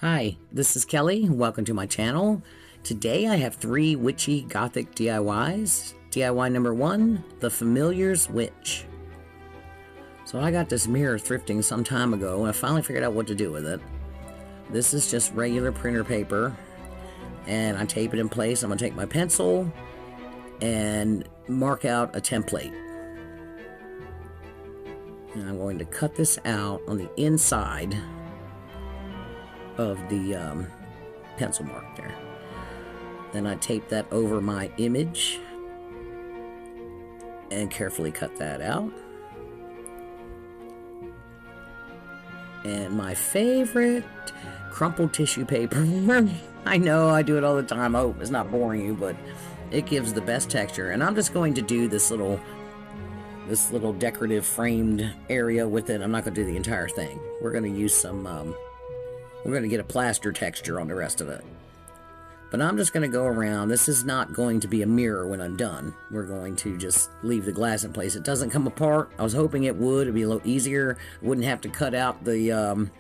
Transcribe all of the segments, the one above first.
Hi, this is Kelly. Welcome to my channel. Today I have 3 Witchy Gothic DIYs. DIY number 1, The Familiar's Witch. So I got this mirror thrifting some time ago and I finally figured out what to do with it. This is just regular printer paper and I tape it in place. I'm going to take my pencil and mark out a template. And I'm going to cut this out on the inside of the pencil mark there. Then I tape that over my image and carefully cut that out. And my favorite crumpled tissue paper. I know I do it all the time. I hope it's not boring you, but it gives the best texture. And I'm just going to do this little decorative framed area with it. I'm not going to do the entire thing. We're going to use some we're going to get a plaster texture on the rest of it. But I'm just going to go around. This is not going to be a mirror when I'm done. We're going to just leave the glass in place. It doesn't come apart. I was hoping it would. It'd be a little easier. I wouldn't have to cut out the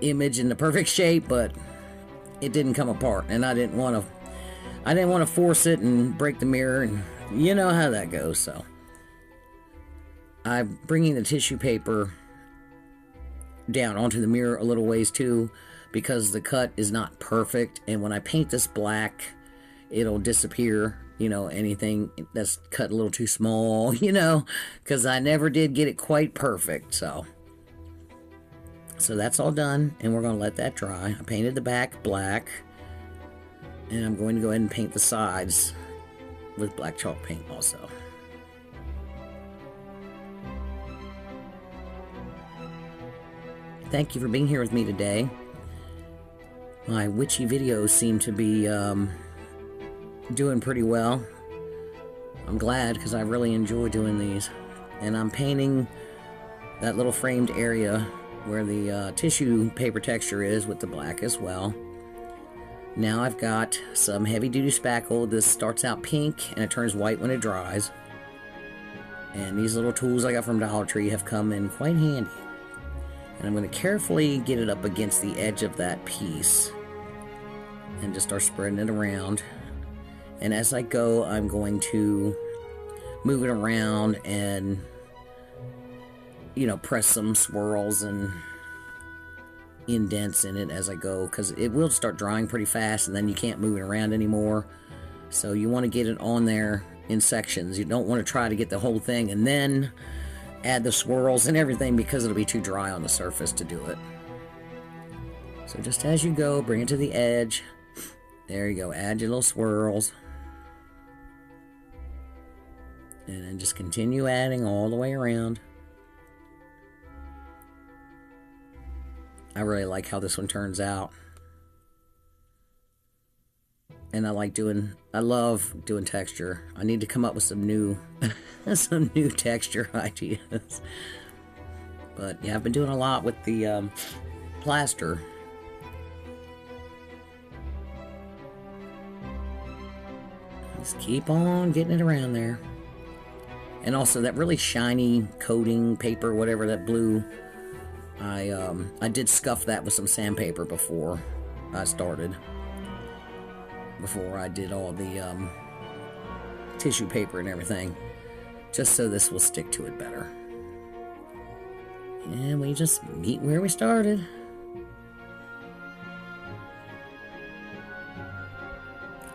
image in the perfect shape, but it didn't come apart. And I didn't want to force it and break the mirror. And you know how that goes. So I'm bringing the tissue paper down onto the mirror a little ways too, because the cut is not perfect, and when I paint this black it'll disappear, you know, anything that's cut a little too small, you know, because I never did get it quite perfect. So that's all done, and we're going to let that dry. I painted the back black, and I'm going to go ahead and paint the sides with black chalk paint also. Thank you for being here with me today. My witchy videos seem to be doing pretty well. I'm glad, because I really enjoy doing these. And I'm painting that little framed area where the tissue paper texture is with the black as well. Now I've got some heavy duty spackle. This starts out pink and it turns white when it dries. And these little tools I got from Dollar Tree have come in quite handy. And I'm going to carefully get it up against the edge of that piece and just start spreading it around. And as I go, I'm going to move it around and, you know, press some swirls and indents in it as I go, because it will start drying pretty fast and then you can't move it around anymore. So you want to get it on there in sections. You don't want to try to get the whole thing and then add the swirls and everything, because it'll be too dry on the surface to do it. So just as you go, bring it to the edge. There you go. Add your little swirls. And then just continue adding all the way around. I really like how this one turns out. And I love doing texture. I need to come up with some new texture ideas. But yeah, I've been doing a lot with the plaster. Just keep on getting it around there. And also that really shiny coating paper, whatever, that blue, I did scuff that with some sandpaper before I started. Before I did all the tissue paper and everything, just so this will stick to it better. And we just meet where we started.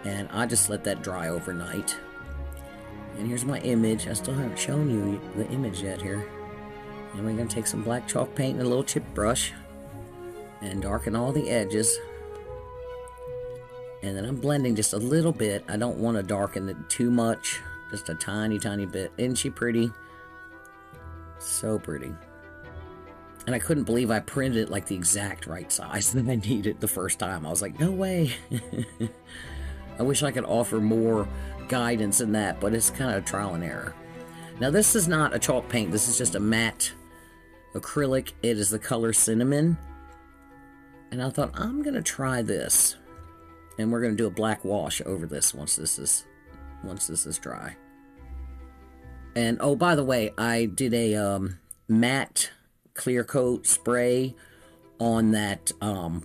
And I just let that dry overnight. And here's my image. I still haven't shown you the image yet here. And we're going to take some black chalk paint and a little chip brush and darken all the edges. And then I'm blending just a little bit. I don't want to darken it too much. Just a tiny, tiny bit. Isn't she pretty? So pretty. And I couldn't believe I printed it like the exact right size that I needed the first time. I was like, no way. I wish I could offer more guidance in that, but it's kind of trial and error. Now this is not a chalk paint. This is just a matte acrylic. It is the color cinnamon. And I thought, I'm going to try this. And we're going to do a black wash over this once this is dry. And oh, by the way, I did a matte clear coat spray on that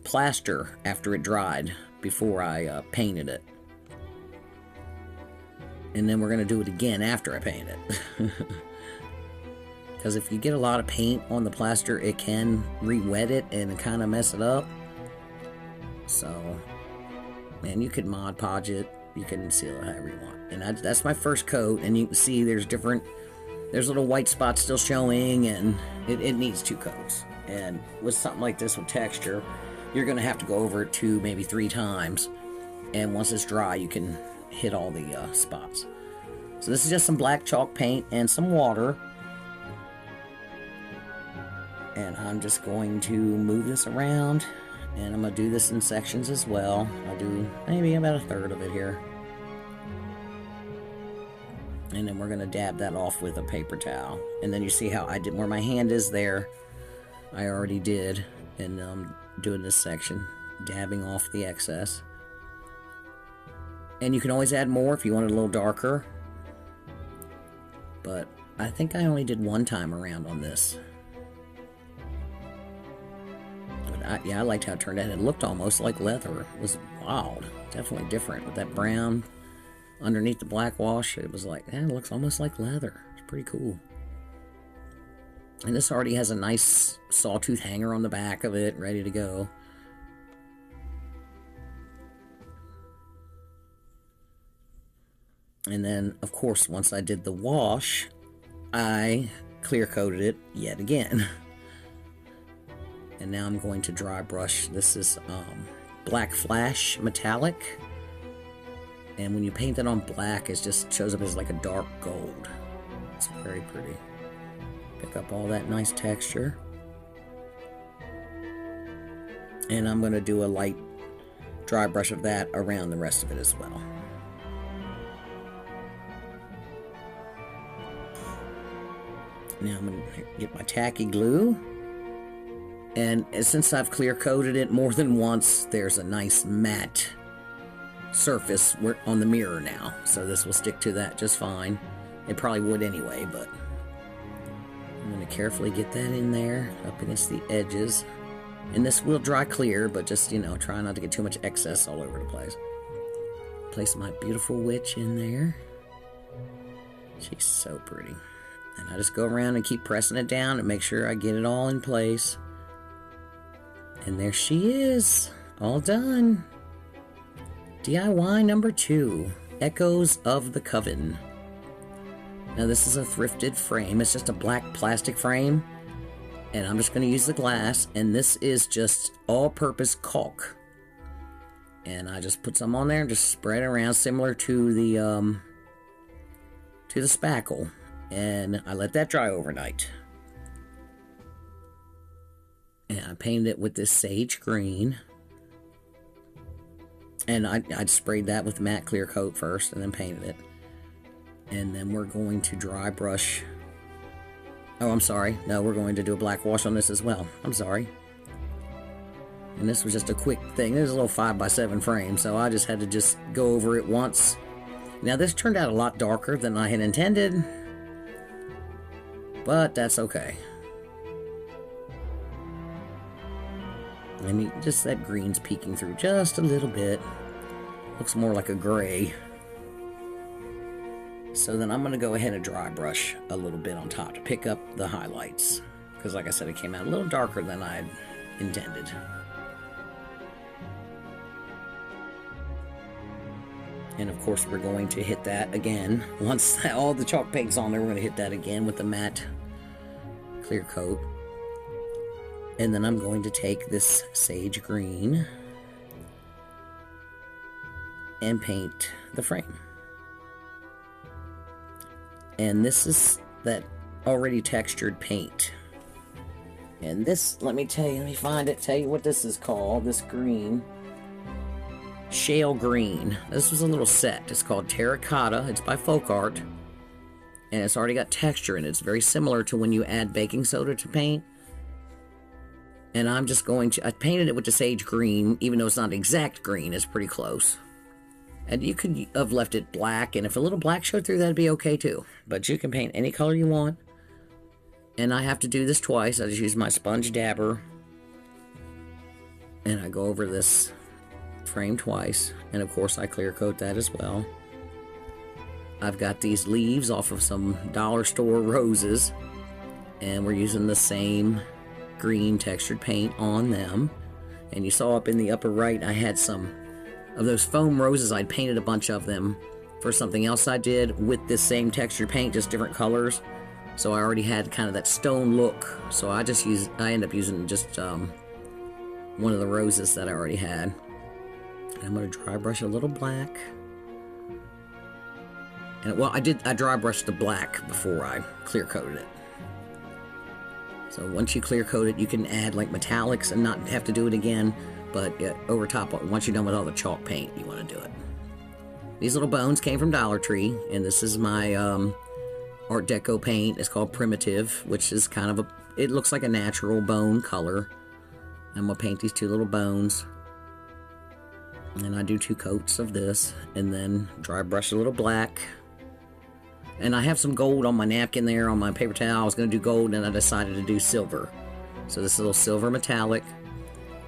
plaster after it dried before I painted it. And then we're going to do it again after I paint it. Because if you get a lot of paint on the plaster, it can re-wet it and kind of mess it up. So, man, you could Mod Podge it. You can seal it however you want. And that's my first coat. And you can see there's little white spots still showing. And it needs 2 coats. And with something like this with texture, you're going to have to go over it 2, maybe 3 times. And once it's dry, you can hit all the spots. So this is just some black chalk paint and some water. And I'm just going to move this around. And I'm going to do this in sections as well. I'll do maybe about 1/3 of it here. And then we're going to dab that off with a paper towel. And then you see how I did, where my hand is there, I already did. And I'm doing this section, dabbing off the excess. And you can always add more if you want it a little darker. But I think I only did 1 time around on this. Yeah, I liked how it turned out. It looked almost like leather. It was wild. Definitely different. With that brown underneath the black wash, it was like, it looks almost like leather. It's pretty cool. And this already has a nice sawtooth hanger on the back of it, ready to go. And then, of course, once I did the wash, I clear coated it yet again. And now I'm going to dry brush. This is Black Flash Metallic. And when you paint that on black, it just shows up as like a dark gold. It's very pretty. Pick up all that nice texture. And I'm going to do a light dry brush of that around the rest of it as well. Now I'm going to get my tacky glue. And since I've clear coated it more than once, there's a nice matte surface on the mirror now. So this will stick to that just fine. It probably would anyway, but I'm going to carefully get that in there up against the edges. And this will dry clear, but just, you know, try not to get too much excess all over the place. Place my beautiful witch in there. She's so pretty. And I just go around and keep pressing it down and make sure I get it all in place. And there she is, all done. DIY number 2, Echoes of the Coven. Now this is a thrifted frame. It's just a black plastic frame. And I'm just going to use the glass. And this is just all-purpose caulk. And I just put some on there and just spread it around, similar to the spackle. And I let that dry overnight. And I painted it with this sage green. And I'd sprayed that with matte clear coat first and then painted it. And then we're going to dry brush. Oh, I'm sorry. No, we're going to do a black wash on this as well. I'm sorry. And this was just a quick thing. It was a little 5x7 frame, so I just had to just go over it once. Now this turned out a lot darker than I had intended. But that's okay. I mean, just that green's peeking through just a little bit. Looks more like a gray. So then I'm going to go ahead and dry brush a little bit on top to pick up the highlights. Because like I said, it came out a little darker than I had intended. And of course we're going to hit that again. Once all the chalk paint's on there, we're going to hit that again with the matte clear coat. And then I'm going to take this sage green and paint the frame. And this is that already textured paint. And this, let me find it, tell you what this is called, this green. Shale green. This was a little set. It's called Terracotta. It's by Folk Art. And it's already got texture in it. It's very similar to when you add baking soda to paint. And I'm just going to, I painted it with the sage green, even though it's not exact green, it's pretty close. And you could have left it black, and if a little black showed through, that'd be okay too. But you can paint any color you want. And I have to do this twice. I just use my sponge dabber And I go over this frame twice, and of course I clear coat that as well. I've got these leaves off of some dollar store roses, and we're using the same green textured paint on them. And you saw up in the upper right I had some of those foam roses. I'd painted a bunch of them for something else I did with this same textured paint, just different colors. So I already had kind of that stone look, so I end up using just one of the roses that I already had. And I'm going to dry brush a little black. And well, I dry brushed the black before I clear coated it. So once you clear coat it, you can add like metallics and not have to do it again. But over top, once you're done with all the chalk paint, you want to do it. These little bones came from Dollar Tree, and this is my Art Deco paint. It's called Primitive, which is kind of it looks like a natural bone color. I'm going to paint these two little bones. And I do 2 coats of this, and then dry brush a little black. And I have some gold on my napkin there, on my paper towel. I was going to do gold, and I decided to do silver. So this is a little silver metallic.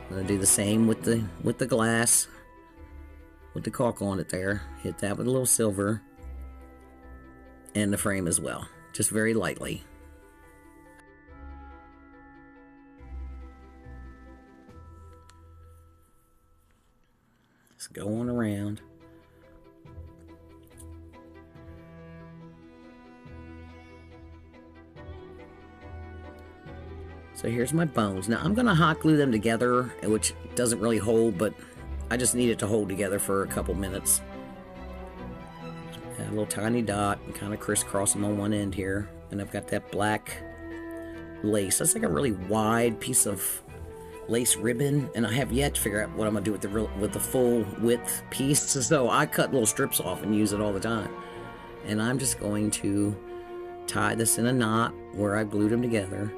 I'm going to do the same with the glass, with the caulk on it there. Hit that with a little silver. And the frame as well, just very lightly. Let's go on around. So here's my bones. Now I'm going to hot glue them together, which doesn't really hold, but I just need it to hold together for a couple minutes. Add a little tiny dot and kind of crisscross them on one end here. And I've got that black lace. That's like a really wide piece of lace ribbon, and I have yet to figure out what I'm going to do with the full width piece. So I cut little strips off and use it all the time. And I'm just going to tie this in a knot where I glued them together.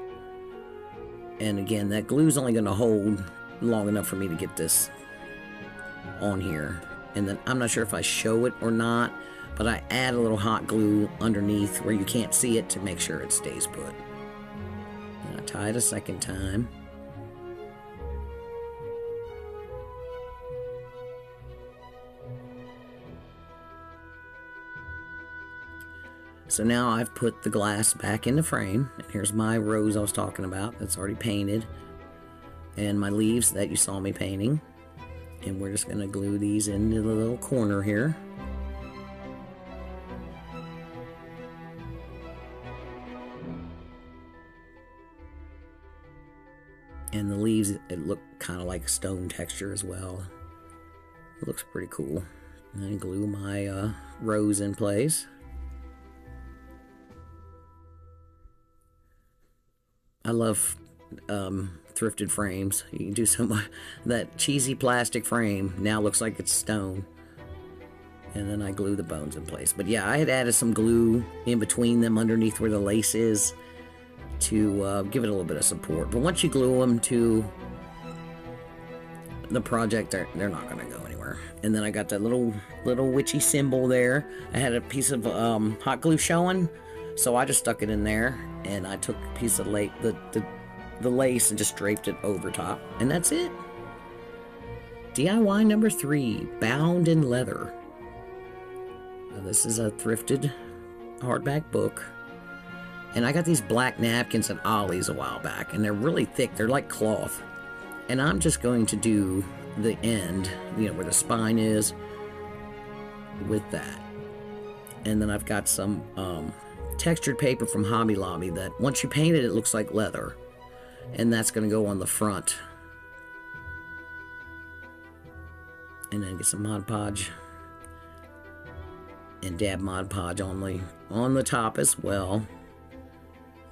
And again, that glue's only going to hold long enough for me to get this on here. And then I'm not sure if I show it or not, but I add a little hot glue underneath where you can't see it to make sure it stays put. And I tie it a second time. So now I've put the glass back in the frame. And here's my rose I was talking about that's already painted. And my leaves that you saw me painting. And we're just going to glue these into the little corner here. And the leaves, it look kind of like stone texture as well. It looks pretty cool. And then glue my rose in place. I love thrifted frames. You can do so much. That cheesy plastic frame now looks like it's stone. And then I glue the bones in place. But yeah, I had added some glue in between them underneath where the lace is to give it a little bit of support. But once you glue them to the project, they're not going to go anywhere. And then I got that little witchy symbol there. I had a piece of hot glue showing, so I just stuck it in there. And I took a piece of the lace and just draped it over top. And that's it. DIY number 3, bound in leather. Now, this is a thrifted hardback book. And I got these black napkins at Ollie's a while back. And they're really thick. They're like cloth. And I'm just going to do the end, where the spine is, with that. And then I've got some textured paper from Hobby Lobby that once you paint it, it looks like leather. And that's going to go on the front. And then get some Mod Podge. And dab Mod Podge on the top as well.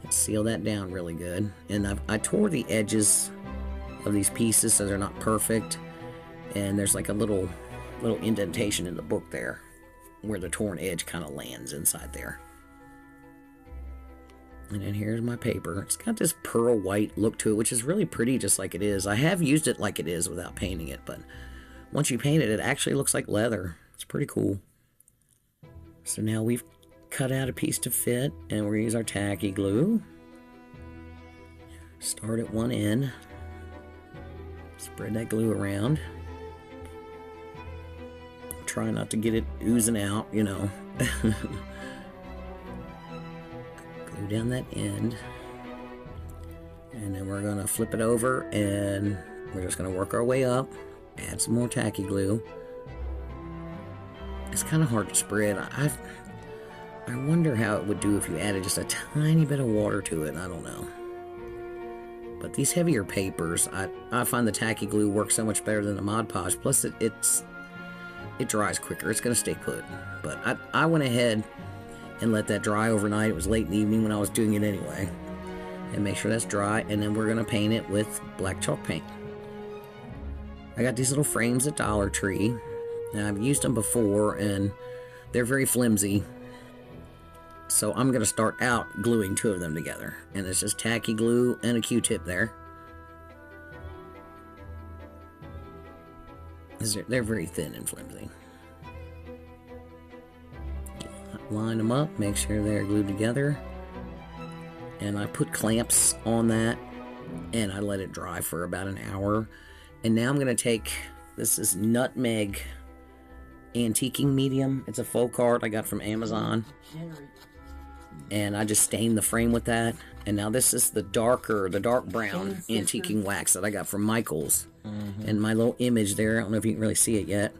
And seal that down really good. And I tore the edges of these pieces so they're not perfect. And there's like a little indentation in the book there where the torn edge kind of lands inside there. And then here's my paper. It's got this pearl white look to it, which is really pretty just like it is. I have used it like it is without painting it, but once you paint it, it actually looks like leather. It's pretty cool. So now we've cut out a piece to fit, and we're going to use our tacky glue. Start at one end. Spread that glue around. Try not to get it oozing out, you know. Glue down that end. And then we're going to flip it over and we're just going to work our way up. Add some more tacky glue. It's kind of hard to spread. I wonder how it would do if you added just a tiny bit of water to it. I don't know. But these heavier papers, I find the tacky glue works so much better than the Mod Podge. Plus, it dries quicker. It's going to stay put. But I went ahead and let that dry overnight. It was late in the evening when I was doing it anyway. And make sure that's dry. And then we're going to paint it with black chalk paint. I got these little frames at Dollar Tree. Now, I've used them before, and they're very flimsy. So I'm going to start out gluing 2 of them together. And it's just tacky glue and a Q-tip there. They're very thin and flimsy. Line them up, make sure they're glued together. And I put clamps on that, and I let it dry for about an hour. And now I'm going to take, this is Nutmeg Antiquing Medium. It's a faux art I got from Amazon. And I just stained the frame with that. And now this is the dark brown antiquing wax that I got from Michael's. And my little image there, I don't know if you can really see it yet.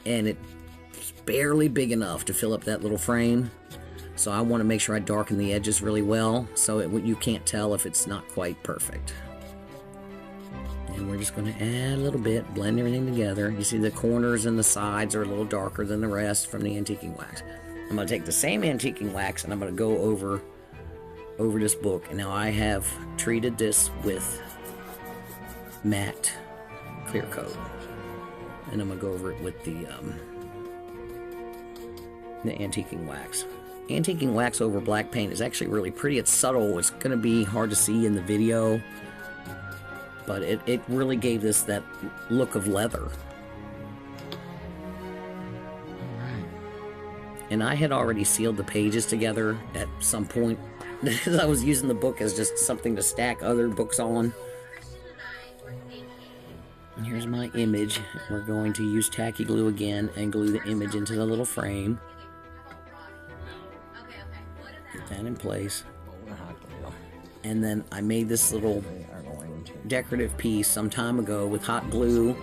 And it's barely big enough to fill up that little frame. So I want to make sure I darken the edges really well, so you can't tell if it's not quite perfect. And we're just going to add a little bit, blend everything together. You see the corners and the sides are a little darker than the rest from the antiquing wax. I'm going to take the same antiquing wax and I'm going to go over this book. And now I have treated this with matte clear coat. And I'm going to go over it with the antiquing wax. Antiquing wax over black paint is actually really pretty. It's subtle. It's going to be hard to see in the video. But it really gave this that look of leather. And I had already sealed the pages together at some point. Because I was using the book as just something to stack other books on. And here's my image. We're going to use tacky glue again and glue the image into the little frame. Get that in place. And then I made this little decorative piece some time ago with hot glue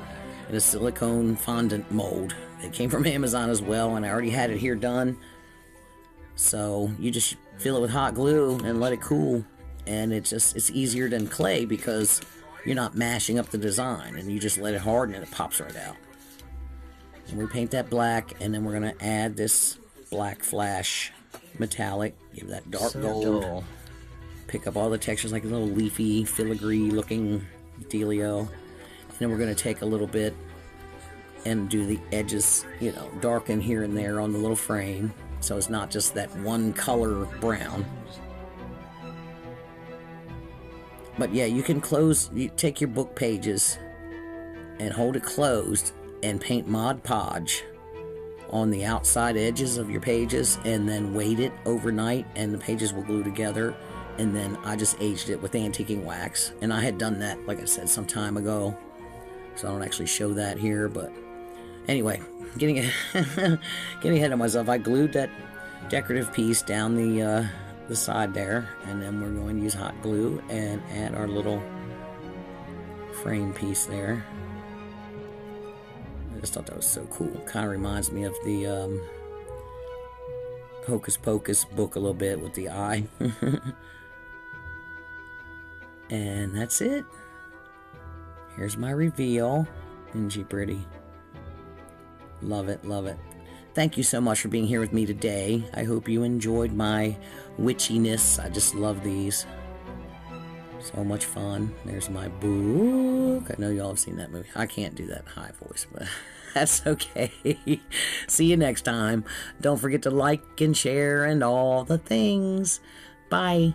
and a silicone fondant mold. It came from Amazon as well, and I already had it here done. So you just fill it with hot glue and let it cool, and it's easier than clay because you're not mashing up the design, and you just let it harden and it pops right out. And we paint that black, and then we're going to add this black flash metallic, give that dark gold, pick up all the textures like a little leafy, filigree looking dealio. And then we're going to take a little bit and do the edges, you know, darken here and there on the little frame, so it's not just that one color brown. But yeah, you can you take your book pages and hold it closed and paint Mod Podge on the outside edges of your pages, and then wait it overnight and the pages will glue together. And then I just aged it with antiquing wax, and I had done that, like I said, some time ago, so I don't actually show that here. But anyway, getting ahead of myself, I glued that decorative piece down the side there, and then we're going to use hot glue and add our little frame piece there. I just thought that was so cool. Kind of reminds me of the Hocus Pocus book a little bit with the eye. And that's it. Here's my reveal. Isn't she pretty? Love it, love it. Thank you so much for being here with me today. I hope you enjoyed my witchiness. I just love these. So much fun. There's my book. I know y'all have seen that movie. I can't do that high voice, but that's okay. See you next time. Don't forget to like and share and all the things. Bye.